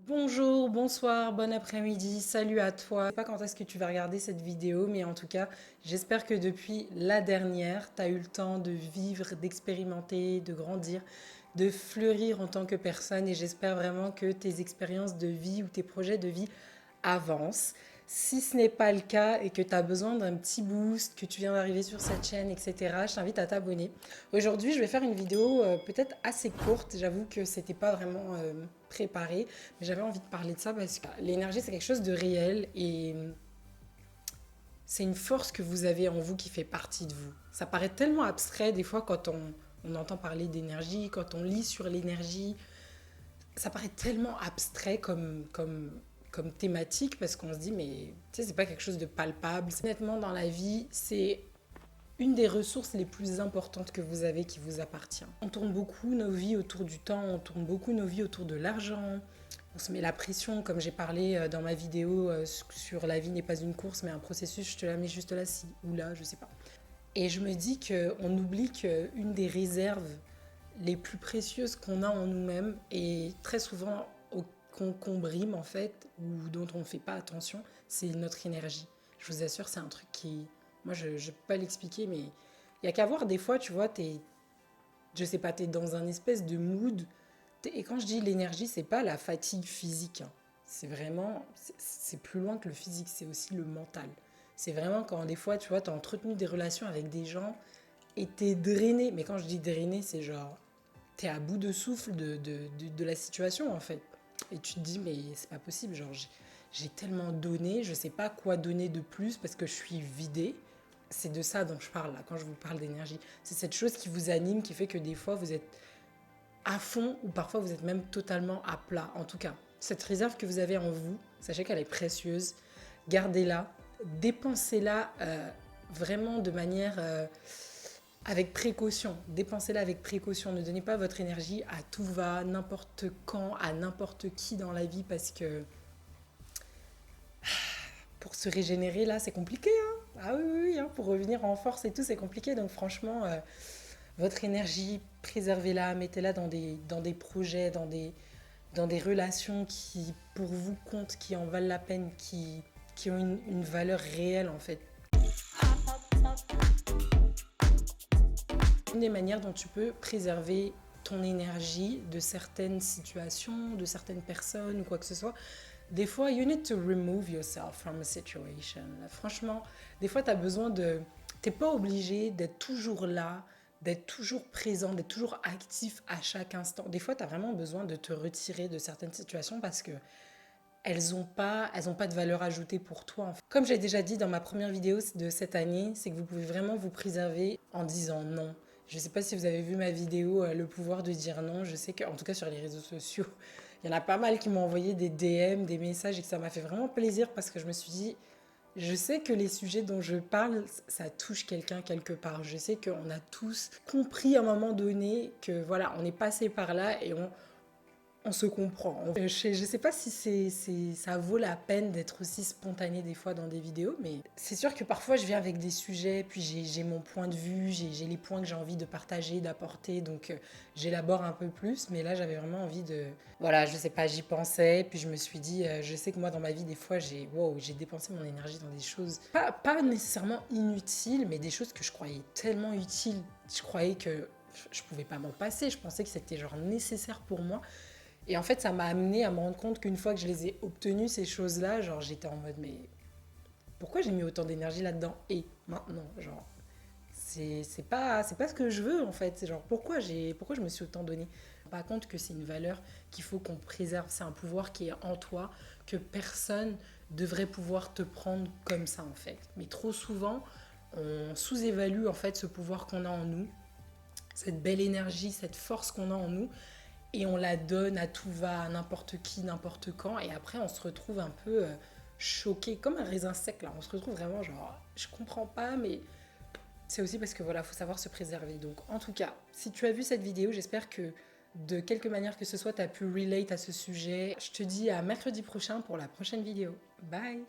Bonjour, bonsoir, bon après-midi, salut à toi. Je sais pas quand est-ce que tu vas regarder cette vidéo, mais en tout cas, j'espère que depuis la dernière, tu as eu le temps de vivre, d'expérimenter, de grandir, de fleurir en tant que personne et j'espère vraiment que tes expériences de vie ou tes projets de vie avance. Si ce n'est pas le cas et que tu as besoin d'un petit boost, que tu viens d'arriver sur cette chaîne, etc., je t'invite à t'abonner. Aujourd'hui, je vais faire une vidéo peut-être assez courte. J'avoue que c'était pas vraiment préparé, mais j'avais envie de parler de ça parce que l'énergie, c'est quelque chose de réel et c'est une force que vous avez en vous qui fait partie de vous. Ça paraît tellement abstrait des fois quand on entend parler d'énergie, quand on lit sur l'énergie, ça paraît tellement abstrait comme thématique parce qu'on se dit mais tu sais c'est pas quelque chose de palpable. Honnêtement dans la vie c'est une des ressources les plus importantes que vous avez qui vous appartient. On tourne beaucoup nos vies autour du temps, on tourne beaucoup nos vies autour de l'argent, on se met la pression comme j'ai parlé dans ma vidéo sur la vie n'est pas une course mais un processus, je te la mets juste là si ou là, je sais pas. Et je me dis qu'on oublie qu'une des réserves les plus précieuses qu'on a en nous-mêmes et très souvent qu'on brime en fait ou dont on ne fait pas attention, c'est notre énergie. Je vous assure, c'est un truc qui... Moi, je ne peux pas l'expliquer, mais il n'y a qu'à voir des fois, tu vois, je sais pas, t'es dans un espèce de mood. Et quand je dis l'énergie, c'est pas la fatigue physique. Hein. C'est vraiment... C'est plus loin que le physique, c'est aussi le mental. C'est vraiment quand des fois, tu vois, tu as entretenu des relations avec des gens et t'es drainé. Mais quand je dis drainé, c'est genre t'es à bout de souffle de la situation en fait. Et tu te dis mais c'est pas possible, genre j'ai tellement donné, je sais pas quoi donner de plus parce que je suis vidée. C'est de ça dont je parle là quand je vous parle d'énergie. C'est cette chose qui vous anime, qui fait que des fois vous êtes à fond ou parfois vous êtes même totalement à plat. En tout cas, cette réserve que vous avez en vous, sachez qu'elle est précieuse. Gardez-la, dépensez-la vraiment de manière avec précaution. Dépensez-la avec précaution. Ne donnez pas votre énergie à tout va, n'importe quand, à n'importe qui dans la vie parce que pour se régénérer là, c'est compliqué. Hein. Ah oui, oui, oui hein. Pour revenir en force et tout, c'est compliqué. Donc franchement, votre énergie, préservez-la, mettez-la dans des projets, dans des relations qui pour vous comptent, qui en valent la peine, qui ont une valeur réelle en fait. Une des manières dont tu peux préserver ton énergie de certaines situations, de certaines personnes ou quoi que ce soit, des fois, you need to remove yourself from a situation. Franchement, des fois, tu as besoin de... Tu n'es pas obligé d'être toujours là, d'être toujours présent, d'être toujours actif à chaque instant. Des fois, tu as vraiment besoin de te retirer de certaines situations parce que elles ont pas de valeur ajoutée pour toi. En fait. Comme j'ai déjà dit dans ma première vidéo de cette année, c'est que vous pouvez vraiment vous préserver en disant non. Je ne sais pas si vous avez vu ma vidéo Le pouvoir de dire non. Je sais qu'en tout cas sur les réseaux sociaux, il y en a pas mal qui m'ont envoyé des DM, des messages et que ça m'a fait vraiment plaisir parce que je me suis dit, je sais que les sujets dont je parle, ça touche quelqu'un quelque part. Je sais qu'on a tous compris à un moment donné que voilà, on est passé par là et on se comprend. Je ne sais pas si ça vaut la peine d'être aussi spontané des fois dans des vidéos, mais c'est sûr que parfois je viens avec des sujets, puis j'ai mon point de vue, j'ai les points que j'ai envie de partager, d'apporter, donc j'élabore un peu plus, mais là j'avais vraiment envie de... Voilà, je sais pas, j'y pensais, puis je me suis dit, je sais que moi dans ma vie des fois j'ai dépensé mon énergie dans des choses, pas nécessairement inutiles, mais des choses que je croyais tellement utiles, je croyais que je pouvais pas m'en passer, je pensais que c'était genre nécessaire pour moi. Et en fait, ça m'a amené à me rendre compte qu'une fois que je les ai obtenues, ces choses-là, genre j'étais en mode, mais pourquoi j'ai mis autant d'énergie là-dedans? Et maintenant, genre, c'est pas ce que je veux en fait. C'est genre, pourquoi je me suis autant donné? Par contre, que c'est une valeur qu'il faut qu'on préserve. C'est un pouvoir qui est en toi, que personne devrait pouvoir te prendre comme ça en fait. Mais trop souvent, on sous-évalue en fait ce pouvoir qu'on a en nous, cette belle énergie, cette force qu'on a en nous et on la donne à tout va, à n'importe qui, n'importe quand. Et après, on se retrouve un peu choqué, comme un raisin sec là. On se retrouve vraiment genre, je comprends pas, mais c'est aussi parce que voilà, faut savoir se préserver. Donc, en tout cas, si tu as vu cette vidéo, j'espère que de quelque manière que ce soit, tu as pu relate à ce sujet. Je te dis à mercredi prochain pour la prochaine vidéo. Bye!